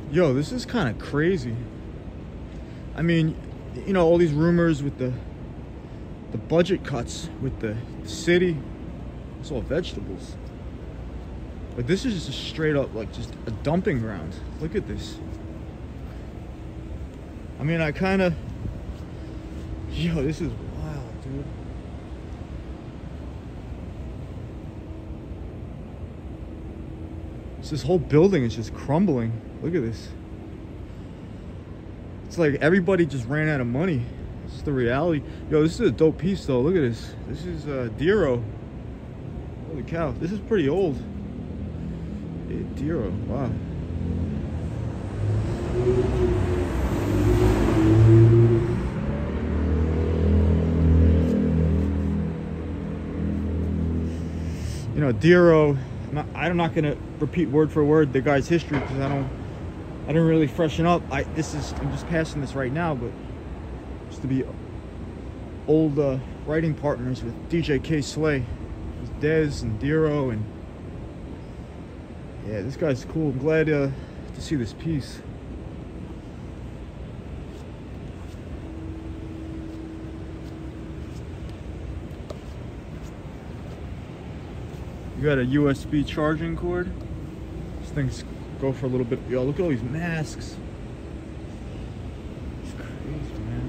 Yo, this is kind of crazy. I mean, you know, all these rumors with the budget cuts with the city. It's all vegetables. But this is just straight up like just a dumping ground. Look at this. I mean, I kind of... Yo, this is wild, dude. This whole building is just crumbling. Look at this. It's like everybody just ran out of money. It's the reality. Yo, this is a dope piece though. Look at this. This is Dero. Holy cow. This is pretty old. Yeah, Dero. Wow. You know, Dero, I'm not gonna repeat word for word the guy's history because I didn't really freshen up. I'm just passing this right now, but used to be old writing partners with DJ K Slay, Dez and Dero, and yeah, this guy's cool. I'm glad to see this piece. You got a USB charging cord. These things go for a little bit. Yo, look at all these masks. It's crazy, man.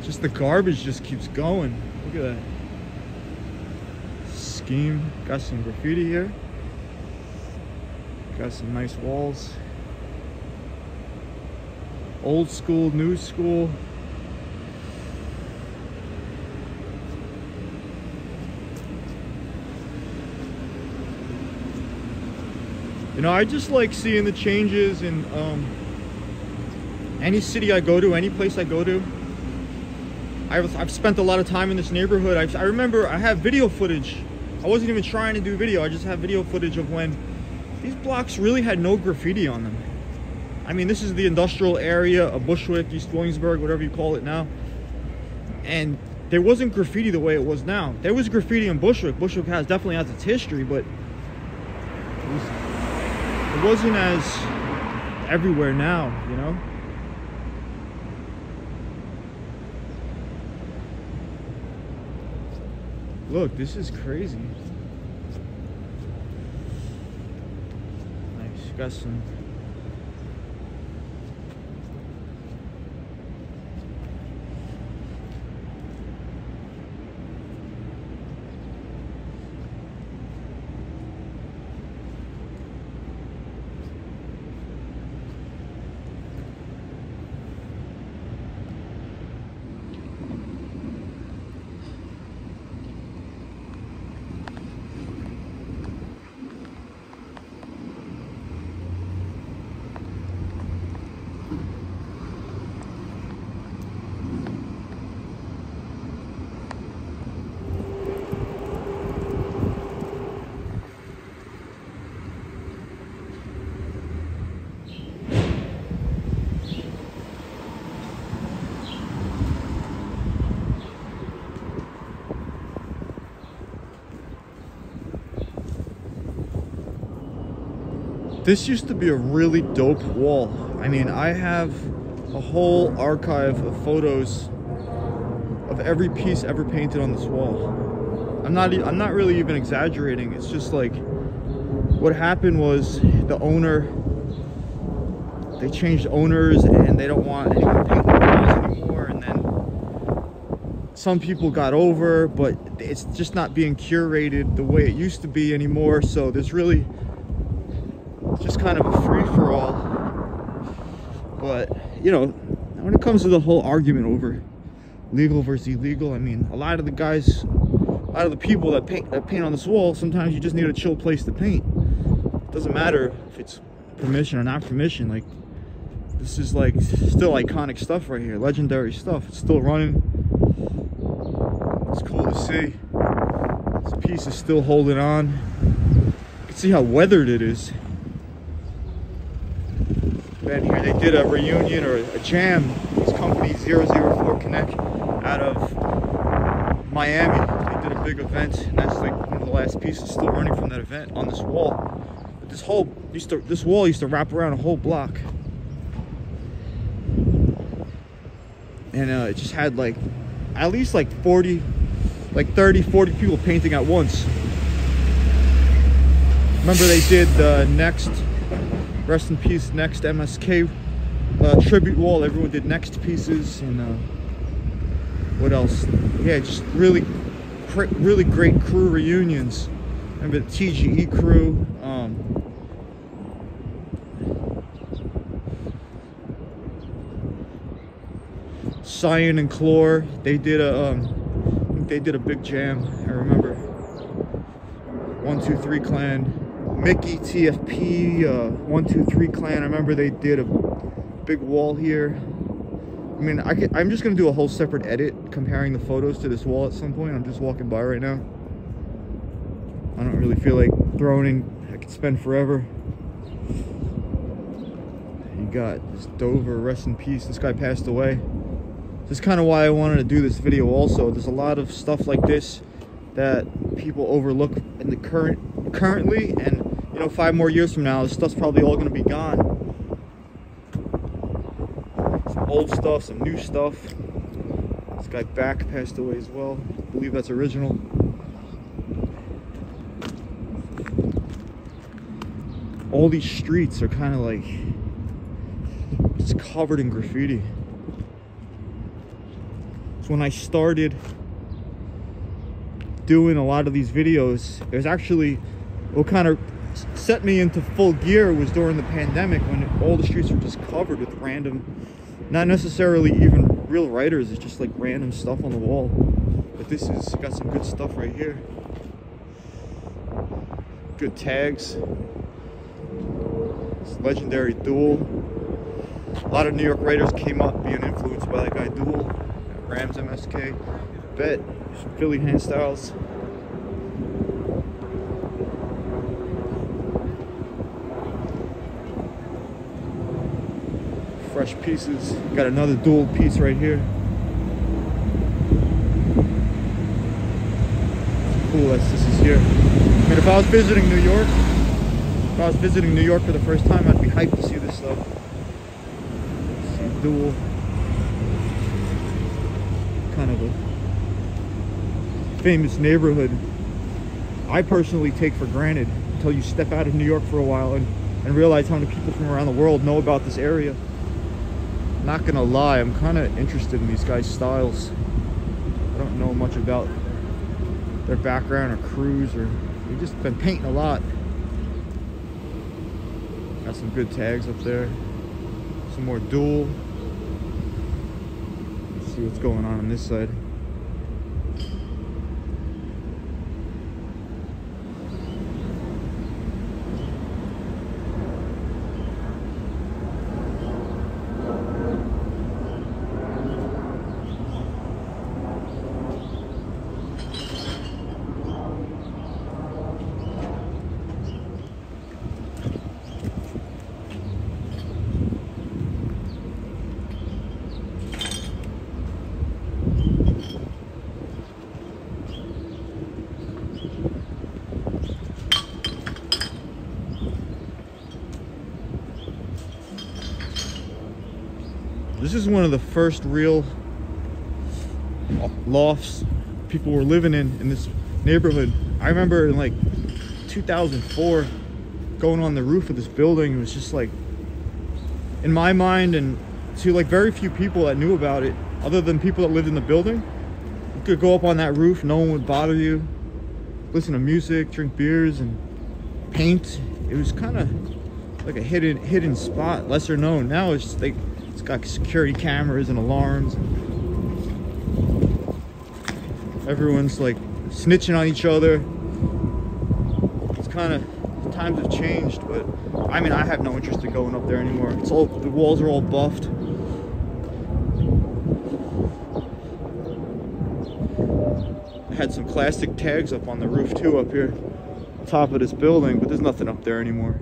Just the garbage just keeps going. Look at that. Scheme. Got some graffiti here. Got some nice walls. Old school, new school. You know, I just like seeing the changes in any city I go to, any place I go to. I've spent a lot of time in this neighborhood. I remember I have video footage. I wasn't even trying to do video. I just have video footage of when these blocks really had no graffiti on them. I mean, this is the industrial area of Bushwick, East Williamsburg, whatever you call it now. And there wasn't graffiti the way it was now. There was graffiti in Bushwick. Bushwick definitely has its history, but it wasn't as everywhere now, you know? Look, this is crazy. Nice, got some... This used to be a really dope wall. I mean, I have a whole archive of photos of every piece ever painted on this wall. I'm not really even exaggerating. It's just like what happened was the owner, they changed owners and they don't want anyone painting the walls anymore, and then some people got over, but it's just not being curated the way it used to be anymore. So there's really just kind of a free-for-all. But you know, when it comes to the whole argument over legal versus illegal, I mean, a lot of the guys, a lot of the people that paint on this wall, sometimes you just need a chill place to paint. It doesn't matter if it's permission or not permission. Like, this is like still iconic stuff right here, legendary stuff. It's still running. It's cool to see. This piece is still holding on. You can see how weathered it is. And here they did a reunion or a jam. This company 004 Connect out of Miami. They did a big event, and that's like one of the last pieces still running from that event on this wall. But this wall used to wrap around a whole block, and it just had like at least like 30, 40 people painting at once. Remember they did the Next, rest in peace, Next MSK tribute wall. Everyone did Next pieces, and what else? Yeah, just really great crew reunions. Remember the TGE crew. Cyan and Chlor, they did a big jam. I remember 123 Clan, Mickey, TFP, 123 Clan. I remember they did a big wall here. I mean, I'm just gonna do a whole separate edit comparing the photos to this wall at some point. I'm just walking by right now. I don't really feel like throwing in. I could spend forever. You got this Dover, rest in peace. This guy passed away. This is kind of why I wanted to do this video also. There's a lot of stuff like this that people overlook in the currently, and you know, 5 more years from now, this stuff's probably all going to be gone. Some old stuff, some new stuff. This guy back passed away as well. I believe that's original. All these streets are kind of like just covered in graffiti. So when I started doing a lot of these videos, it was actually what kind of set me into full gear was during the pandemic, when all the streets were just covered with random, not necessarily even real writers, it's just like random stuff on the wall. But this has got some good stuff right here. Good tags. This legendary Duel. A lot of New York writers came up being influenced by that guy Duel. Rams MSK. Bet. Some Philly hand styles. Fresh pieces. Got another Duel piece right here. Cool that this is here. I mean, if I was visiting New York, for the first time, I'd be hyped to see this stuff. See Duel. Kind of a famous neighborhood I personally take for granted until you step out of New York for a while and realize how many people from around the world know about this area. Not gonna lie, I'm kind of interested in these guys' styles. I don't know much about their background or crews, or they've just been painting a lot. Got some good tags up there. Some more Duel. Let's see what's going on this side. This is one of the first real lofts people were living in this neighborhood. I remember in like 2004 going on the roof of this building. It was just like, in my mind, and to like very few people that knew about it, other than people that lived in the building, you could go up on that roof, no one would bother you, listen to music, drink beers, and paint. It was kind of like a hidden spot, lesser known. Now it's just like, it's got security cameras and alarms. Everyone's like snitching on each other. It's kind of, times have changed, but I mean, I have no interest in going up there anymore. It's all, the walls are all buffed. I had some plastic tags up on the roof too, up here, top of this building, but there's nothing up there anymore.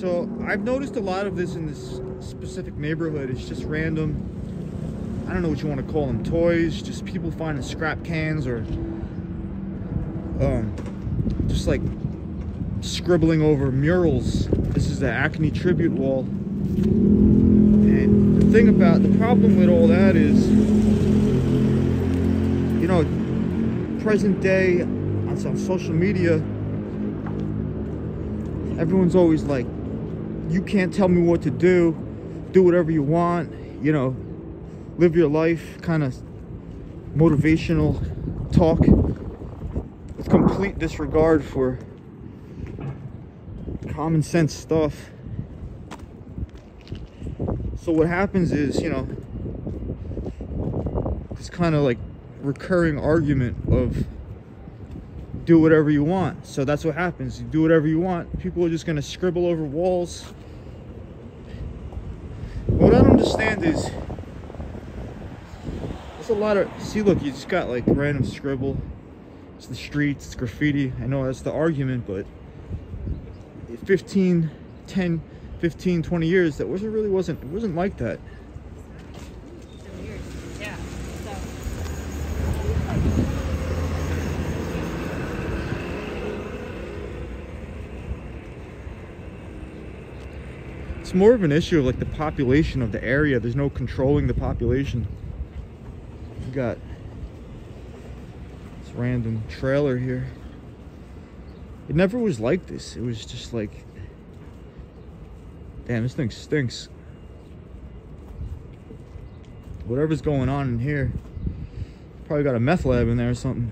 So I've noticed a lot of this in this specific neighborhood. It's just random, I don't know what you want to call them, toys, just people finding scrap cans, or just like scribbling over murals. This is the Acne tribute wall. And the problem with all that is, you know, present day on some social media, everyone's always like, you can't tell me what to do whatever you want, you know, live your life, kind of motivational talk with complete disregard for common sense stuff. So what happens is, you know, this kind of like recurring argument of do whatever you want. So that's what happens. You do whatever you want. People are just going to scribble over walls. What I don't understand is there's a lot of, see, look, you just got like random scribble. It's the streets, it's graffiti. I know that's the argument, but 15, 20 years, that wasn't like that. Yeah. It's more of an issue of like the population of the area. There's no controlling the population. You got this random trailer here. It never was like this. It was just like, damn, this thing stinks. Whatever's going on in here, probably got a meth lab in there or something.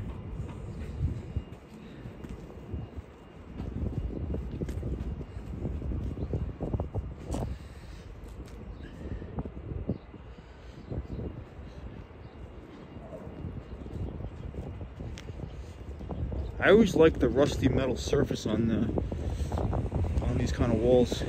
I always like the rusty metal surface on these kind of walls.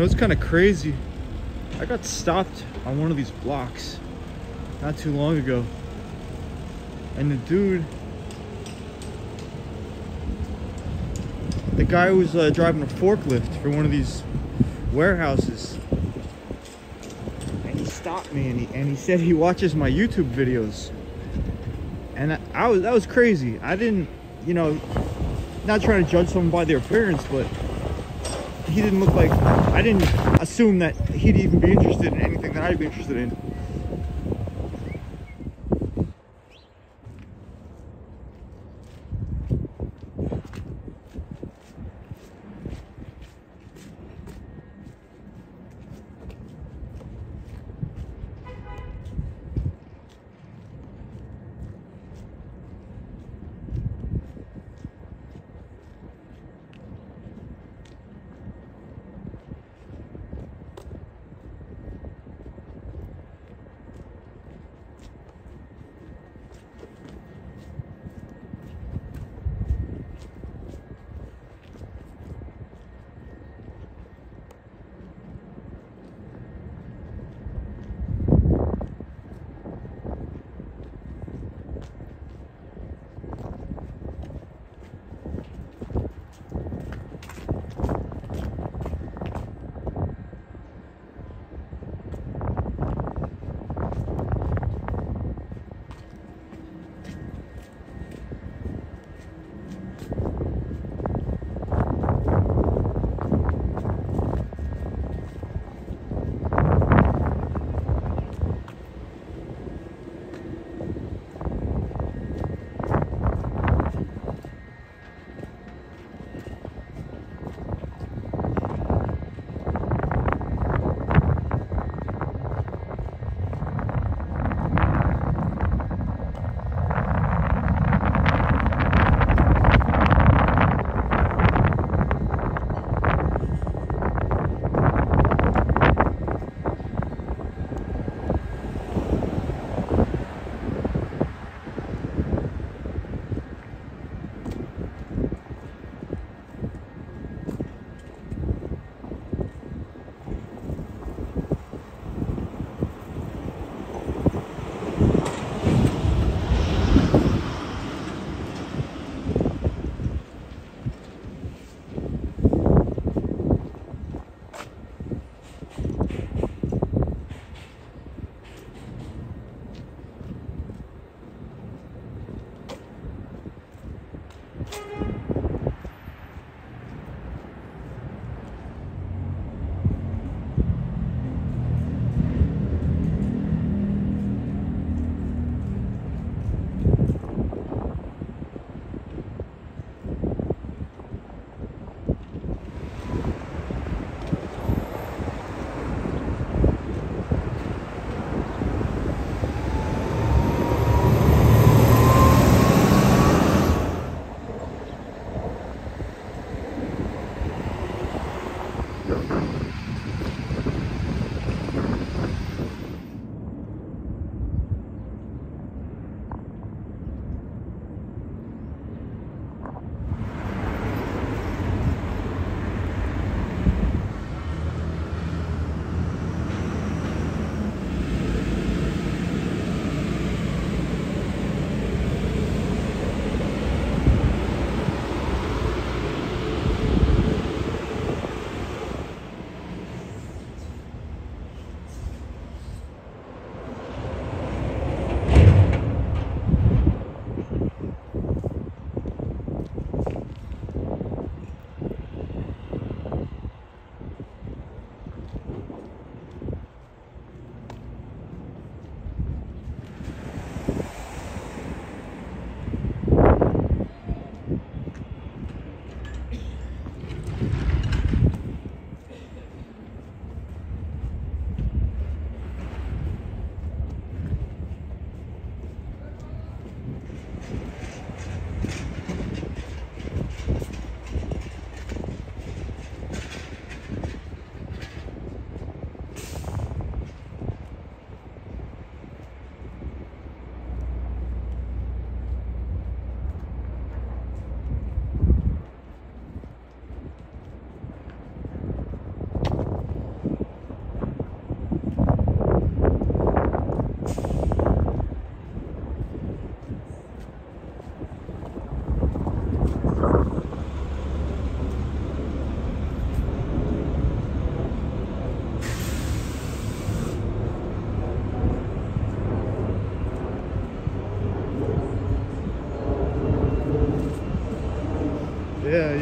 know, it's kind of crazy. I got stopped on one of these blocks not too long ago. And the guy was driving a forklift for one of these warehouses. And he stopped me and he said he watches my YouTube videos. And that was crazy. I didn't, you know, not trying to judge someone by their appearance, but he didn't look like, I didn't assume that he'd even be interested in anything that I'd be interested in.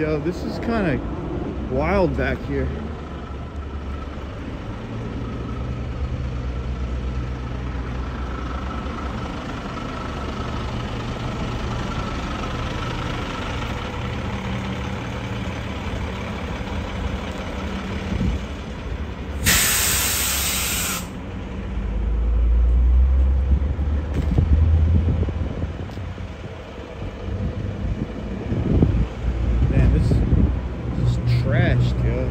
Yo, this is kind of wild back here. Trashed, yo.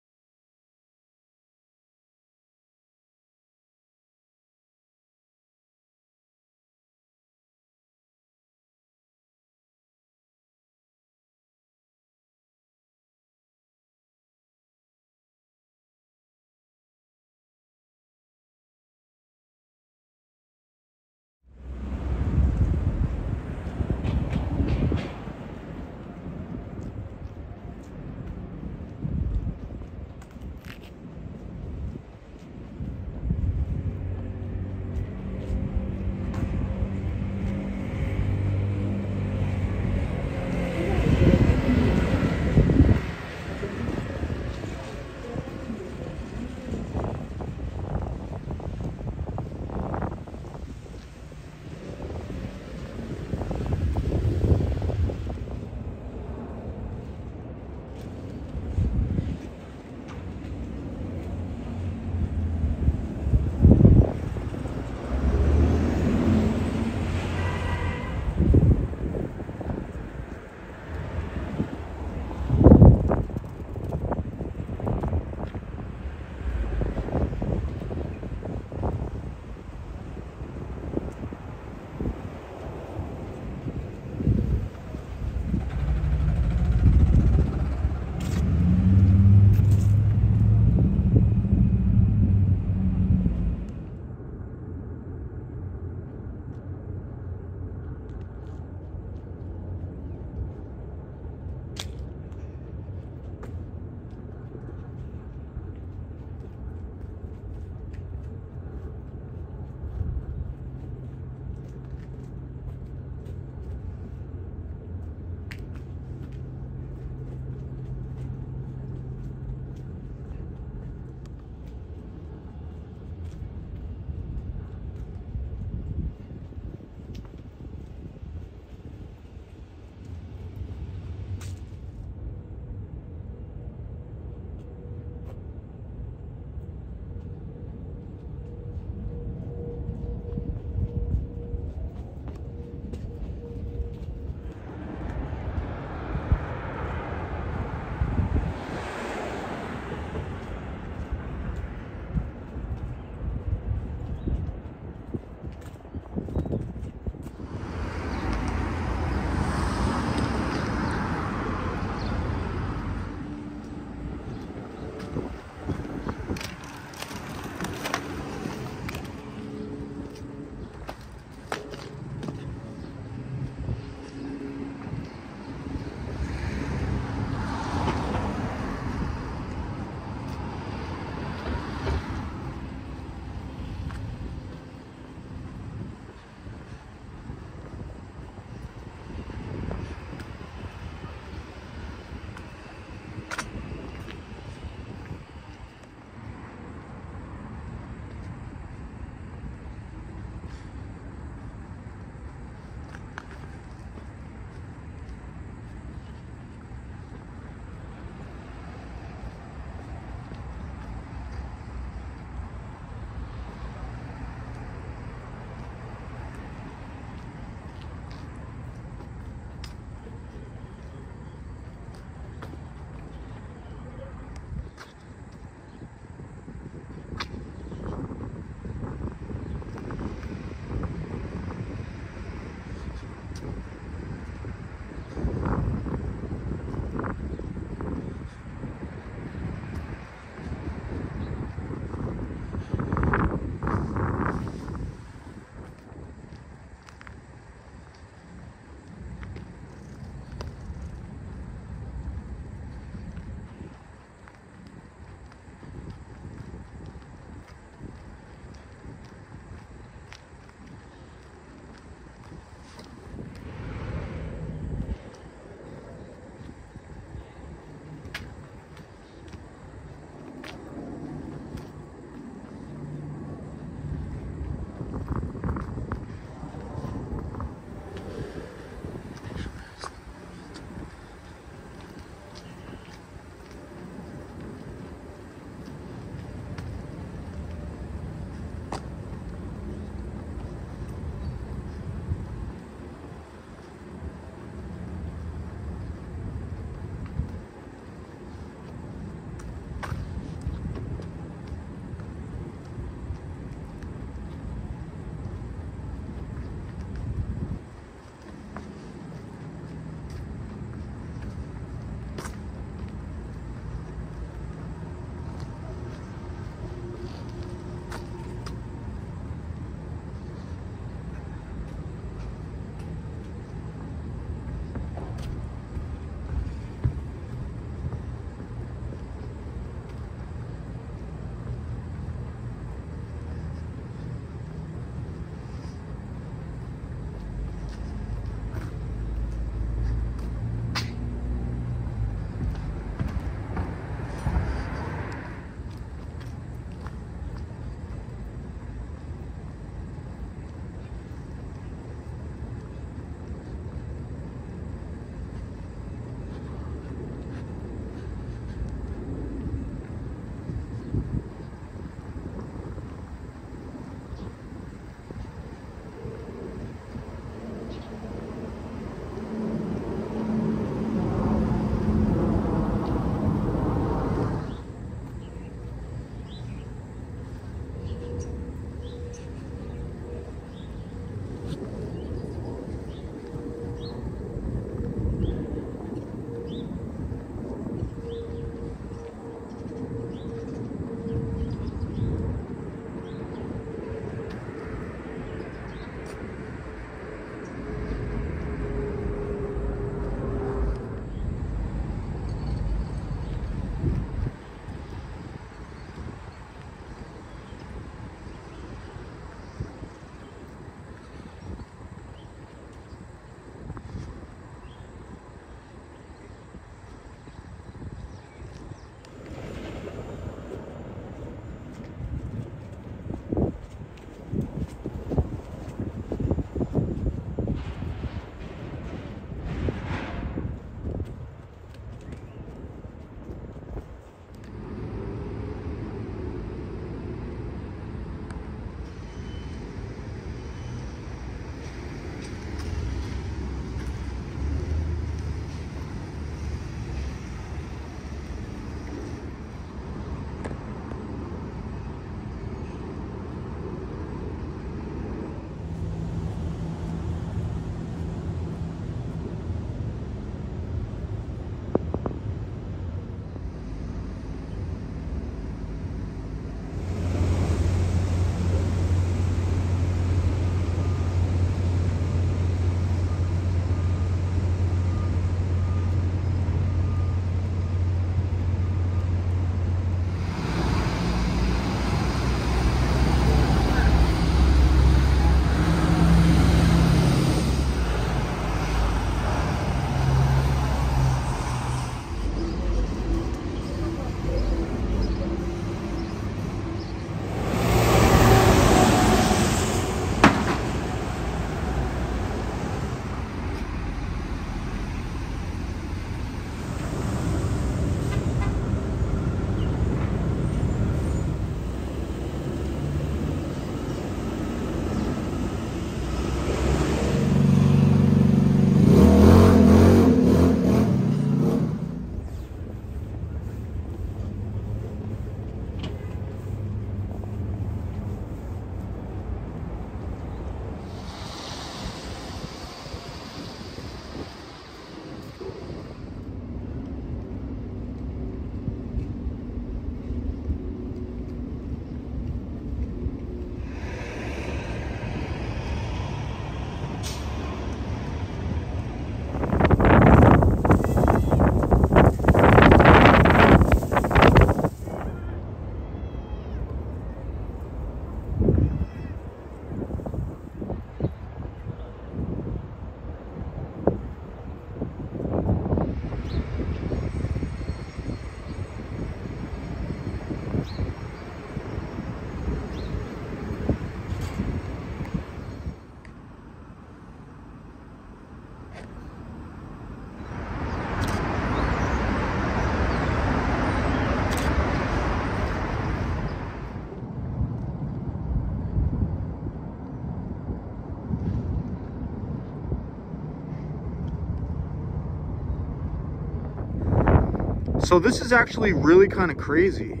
So this is actually really kind of crazy.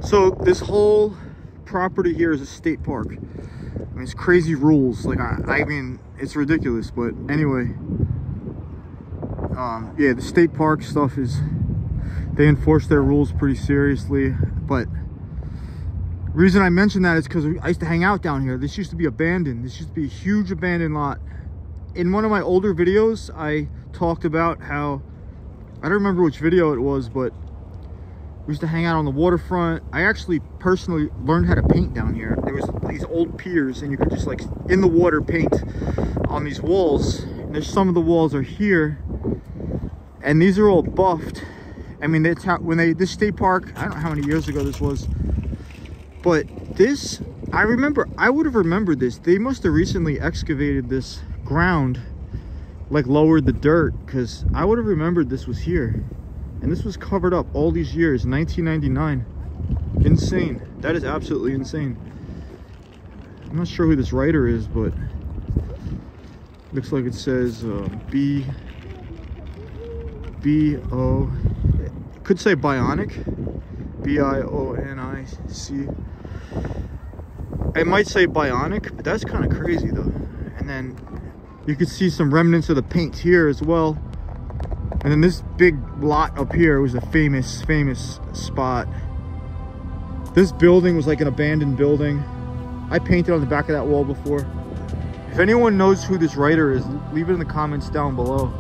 So this whole property here is a state park. I mean, it's crazy rules. Like, I mean, it's ridiculous. But anyway, yeah, the state park stuff is, they enforce their rules pretty seriously. But reason I mention that is because I used to hang out down here. This used to be abandoned. This used to be a huge abandoned lot. In one of my older videos, I talked about how, I don't remember which video it was, but we used to hang out on the waterfront. I actually personally learned how to paint down here. There was these old piers, and you could just, like, in the water paint on these walls. And there's some of the walls are here, and these are all buffed. I mean, that's how, when this state park, I don't know how many years ago this was, but this, I remember, I would have remembered this. They must have recently excavated this ground, like lowered the dirt, because I would have remembered this was here. And this was covered up all these years. 1999. Insane. That is absolutely insane. I'm not sure who this writer is, but looks like it says B-O, it could say Bionic, B-I-O-N-I-C. It might say Bionic, but that's kind of crazy though. And then you could see some remnants of the paint here as well. And then this big lot up here was a famous spot. This building was like an abandoned building. I painted on the back of that wall before. If anyone knows who this writer is, leave it in the comments down below.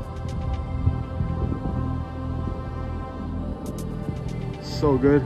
So good.